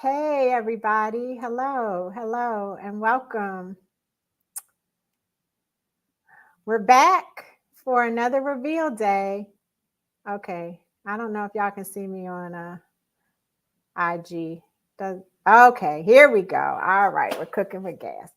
Hey, everybody. Hello, and welcome. We're back for another reveal day. Okay, I don't know if y'all can see me on IG. Okay, here we go. All right, we're cooking with gas.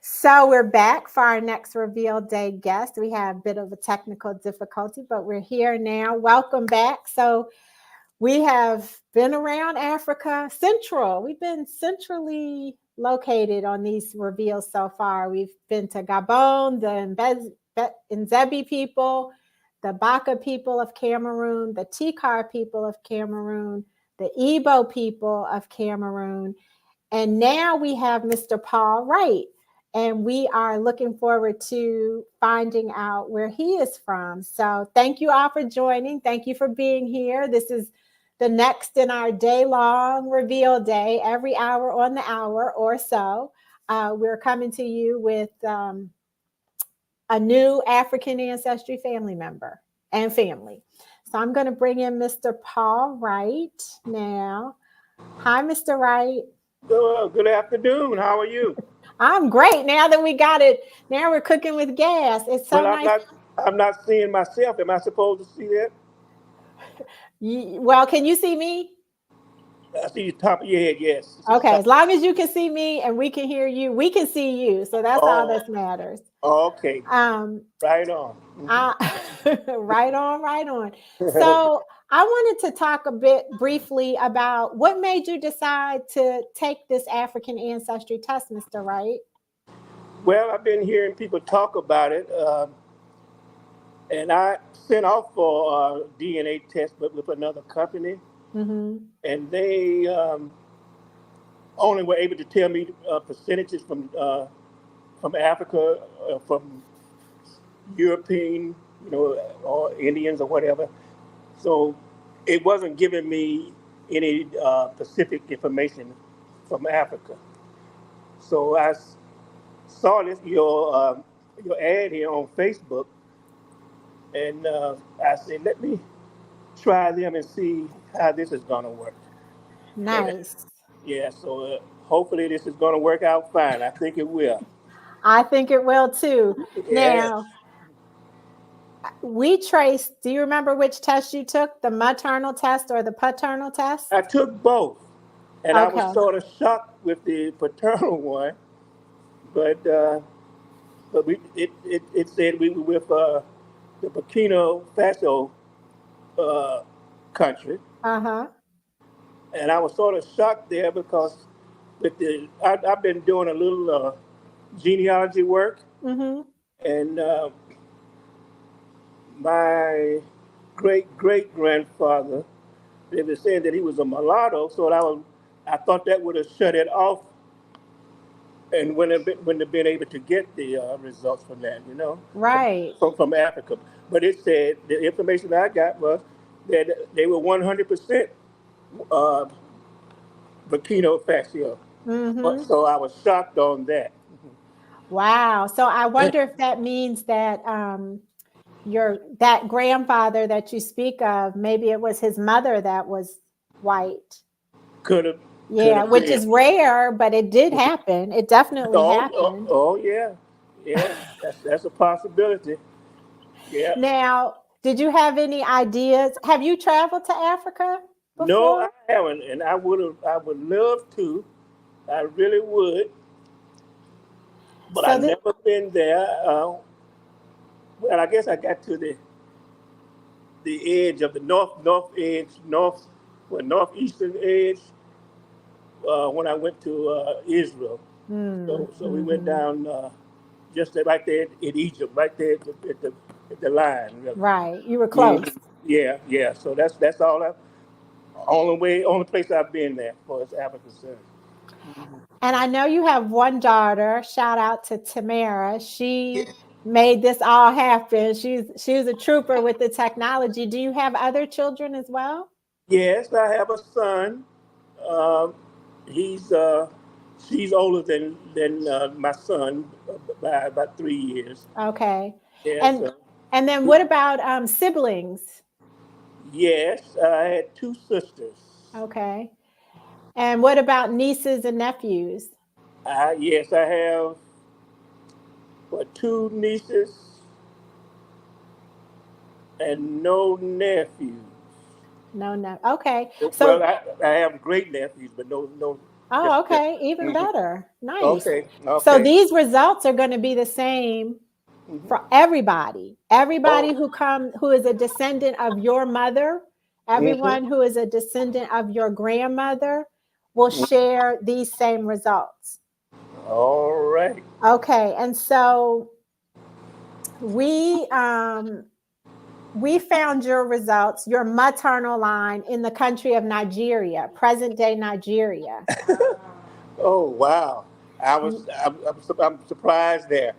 So we're back for our next reveal day guest. We have a bit of a technical difficulty, but we're here now. Welcome back. So we have been around Africa Central. We've been centrally located on these reveals so far. We've been to Gabon, the Nzebi people, the Baka people of Cameroon, the Tikar people of Cameroon, the Igbo people of Cameroon, and now we have Mr. Paul Wright. And we are looking forward to finding out where he is from. So thank you all for joining. Thank you for being here. This is the next in our day-long reveal day, every hour on the hour or so. We're coming to you with a new African Ancestry family member and family. So I'm going to bring in Mr. Paul Wright now. Hi, Mr. Wright. Good afternoon. How are you? I'm great now that we got it. Now we're cooking with gas. It's so Well, nice. I'm not seeing myself. Am I supposed to see that? Well, can you see me? I see the top of your head. Yes. Okay, as long as you can see me and we can hear you, we can see you. So that's all that matters. Okay. Right on. Right on, right on. So I wanted to talk a bit briefly about what made you decide to take this African ancestry test, Mr. Wright. Well, I've been hearing people talk about it, and I sent off for a DNA test, but with another company, and they only were able to tell me percentages from Africa, from European, or Indians or whatever. So it wasn't giving me any specific information from Africa. So saw your ad here on Facebook, and I said, let me try them and see how this is gonna work. And Nice. yeah, so hopefully this is gonna work out fine. I think it will. I think it will too. Yeah. Now, we traced, do you remember which test you took? The maternal test or the paternal test? I took both, and I was Okay. sort of shocked with the paternal one, but it said we were with the Burkina Faso country, Uh-huh. and I was sort of shocked there because I've been doing a little genealogy work, and my great great grandfather, they were saying that he was a mulatto, so I thought that would have shut it off, and wouldn't have been able to get the results from that, Right. from Africa. But it said the information I got was that they were 100% uh, Burkina Faso. So I was shocked on that. Wow. So I wonder if that means that that grandfather that you speak of, maybe it was his mother that was white. Could have. Yeah, which is rare, but it did happen. It definitely happened. Yeah, that's a possibility. Yeah. Now, did you have any ideas? Have you traveled to Africa No, I before? haven't, and I would love to. I really would, but So I've never been there. Well, I guess I got to the edge of the northeastern edge when I went to Israel. So we went down just right there in Egypt, right there at the line. Really. right, you were close. Yeah. So that's all. Only place I've been there for is Africa. And I know you have one daughter. Shout out to Tamara. She made this all happen. She was a trooper with the technology. Do you have other children as well? Yes, I have a son. Um, he's she's older than my son by about 3 years. Okay. Yeah. And and then what about siblings? Yes, I had two sisters. Okay. And what about nieces and nephews? Yes, I have two nieces and no nephews. No. Okay. Well, So, I have great nephews, but no, oh, just okay. Even mhm. better. Nice. Okay, So okay. these results are going to be the same Mhm. for everybody. Oh, Everybody who is a descendant of your mother, mhm, everyone who is a descendant of your grandmother will mhm. share these same results. All right. Okay. And so we we found your results, your maternal line in the country of Nigeria, present day Nigeria. Oh, wow. I'm surprised there.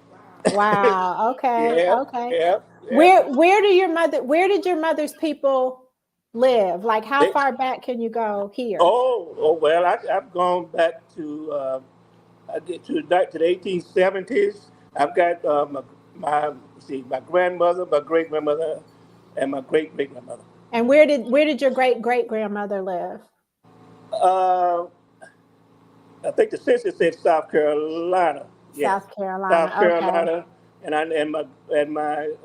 Wow. Okay. Yeah, Okay. yeah, yeah. Where did your mother's people live? Like how They, far back can you go here? oh, well, I've gone back to I get to the 1870s. I've got my grandmother, my great grandmother, and my great great grandmother. And where did your great great grandmother live? Uh, I think the census said South Carolina. Yes, South South Carolina. Okay. Carolina, and my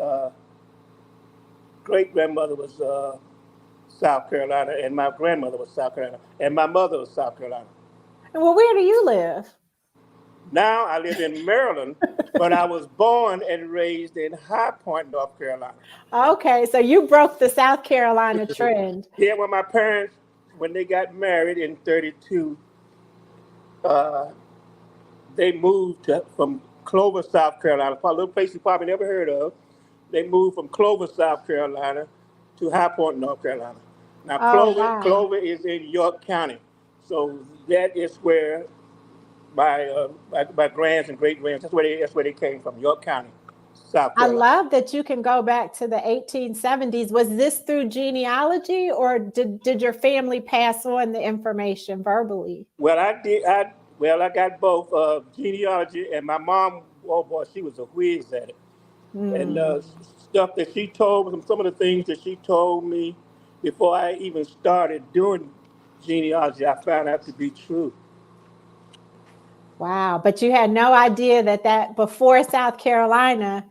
great grandmother was South Carolina, and my grandmother was South Carolina, and my mother was South Carolina. Well, where do you live? Now I live in Maryland, but I was born and raised in High Point, North Carolina. Okay, so you broke the South Carolina trend. Yeah, when my parents, when they got married in '32, uh, they moved from Clover, South Carolina, a little place you probably never heard of. They moved from Clover, South Carolina, to High Point, North Carolina. Now, Oh wow. Clover is in York County, so that is where my grands and great grands. That's where they came from, York County, South I Carolina. love that you can go back to the 1870s. Was this through genealogy or did your family pass on the information verbally? Well, I did. I got both genealogy and my mom. Oh boy, she was a whiz at it. And Hmm. stuff that she told me, some of the things that she told me before I even started doing genealogy, I found out to be true. Wow. But you had no idea that before South Carolina,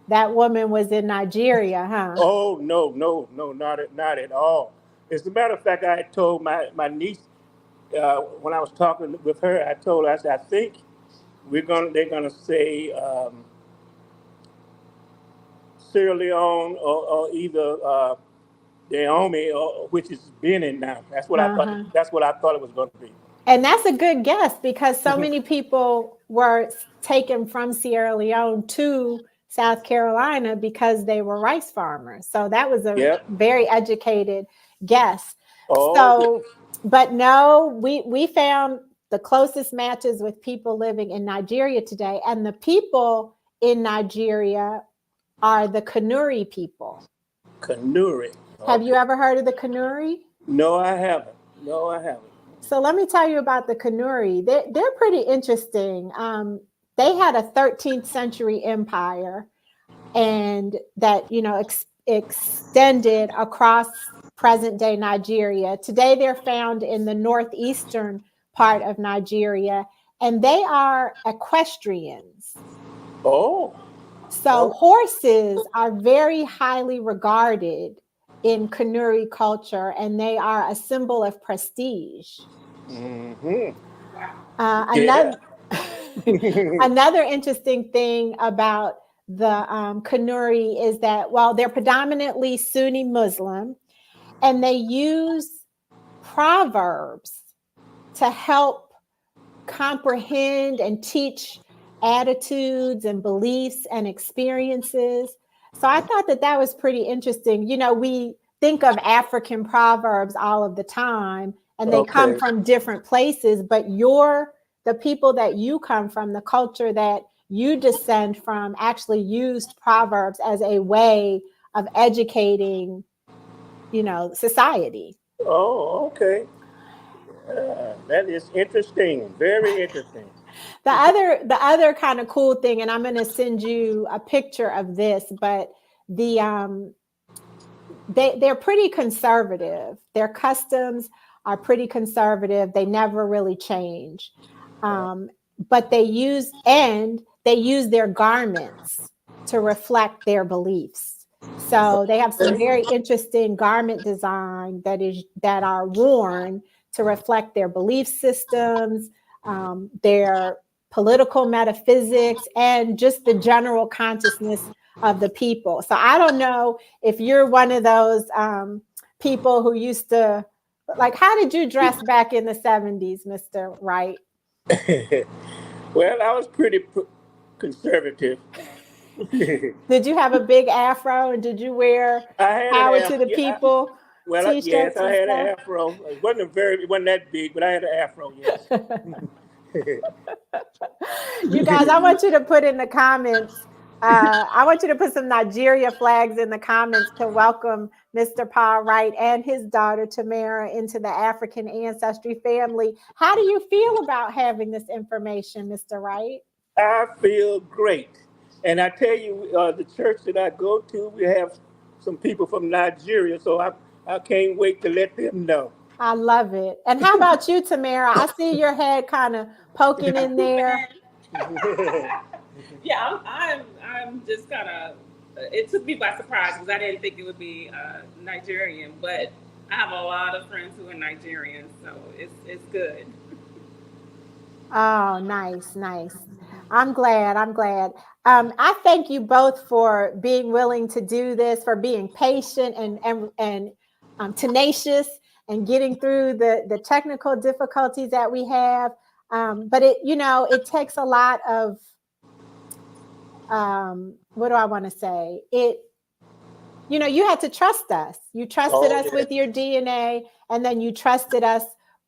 that woman was in Nigeria, huh? Oh no, not at all. As a matter of fact, I had told my niece when I was talking with her, I told her, I said, I think they're gonna say Sierra Leone or either Naomi, or which is Benin now. That's what I thought. Uh-huh. That's what I thought it was going to be. And that's a good guess because so many people were taken from Sierra Leone to South Carolina because they were rice farmers. So that was a Yep. very educated guess. Oh, yeah. So, but no, we found the closest matches with people living in Nigeria today. And the people in Nigeria are the Kanuri people. Kanuri. Have you Okay. ever heard of the Kanuri? No, I haven't. No, I haven't. So let me tell you about the Kanuri. They're pretty interesting. They had a 13th century empire, and that extended across present day Nigeria. Today, they're found in the northeastern part of Nigeria, and they are equestrians. Oh, So oh. horses are very highly regarded in Kanuri culture, and they are a symbol of prestige. Mm-hmm. Yeah. Another another interesting thing about the Kanuri is that while they're predominantly Sunni Muslim, and they use proverbs to help comprehend and teach attitudes and beliefs and experiences. So I thought that was pretty interesting. We think of African proverbs all of the time and they come Okay. from different places, but the people that you come from, the culture that you descend from actually used proverbs as a way of educating, society. Oh, okay. That is interesting. Very interesting. The other kind of cool thing, and I'm going to send you a picture of this, but they're pretty conservative. Their customs are pretty conservative. They never really change. But they use their garments to reflect their beliefs. So they have some very interesting garment design that are worn to reflect their belief systems, their political metaphysics, and just the general consciousness of the people. So I don't know if you're one of those people who used to, like, how did you dress back in the 70s, Mr. Wright? Well, I was pretty conservative. Did you have a big afro, and did you wear power to the people t-shirts? Yes, I had an afro. It wasn't that big, but I had an afro, yes. You guys, I want you to put in the comments, I want you to put some Nigeria flags in the comments to welcome Mr. Paul Wright and his daughter Tamara into the African Ancestry family. How do you feel about having this information, Mr. Wright? I feel great. And I tell you, the church that I go to, we have some people from Nigeria, so I can't wait to let them know. I love it. And how about you, Tamara? I see your head kind of poking in there. Yeah, I'm just kind of, it took me by surprise because I didn't think it would be Nigerian, but I have a lot of friends who are Nigerian, so it's good. Oh, nice. I'm glad. I thank you both for being willing to do this, for being patient and tenacious and getting through the technical difficulties that we have. But it takes a lot of, what do I want to say? You had to trust us. You trusted us with your DNA, and then you trusted us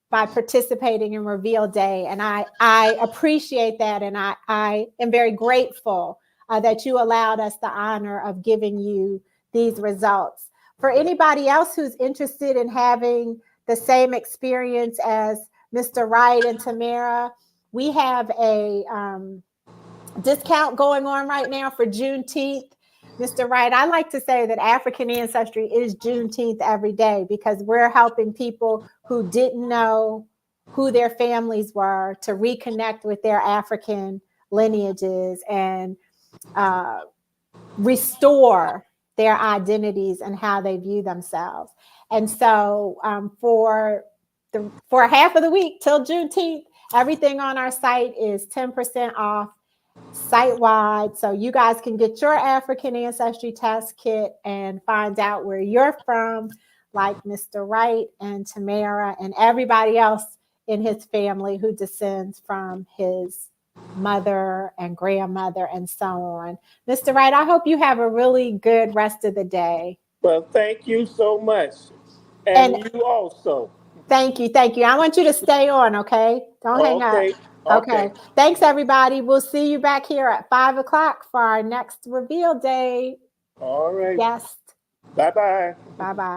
by participating in Reveal Day. And I appreciate that. And I am very grateful that you allowed us the honor of giving you these results. For anybody else who's interested in having the same experience as Mr. Wright and Tamara, we have a discount going on right now for Juneteenth. Mr. Wright, I like to say that African Ancestry is Juneteenth every day, because we're helping people who didn't know who their families were to reconnect with their African lineages and restore their identities and how they view themselves. And so for half of the week till Juneteenth, everything on our site is 10% off site-wide. So you guys can get your African Ancestry test kit and find out where you're from, like Mr. Wright and Tamara and everybody else in his family who descends from his mother and grandmother and so on. Mr. Wright, I hope you have a really good rest of the day. Well, thank you so much. And you also. Thank you. I want you to stay on, okay? Don't hang up. Okay. Thanks, everybody. We'll see you back here at 5 o'clock for our next Reveal Day. All right. Guest. Bye-bye. Bye-bye.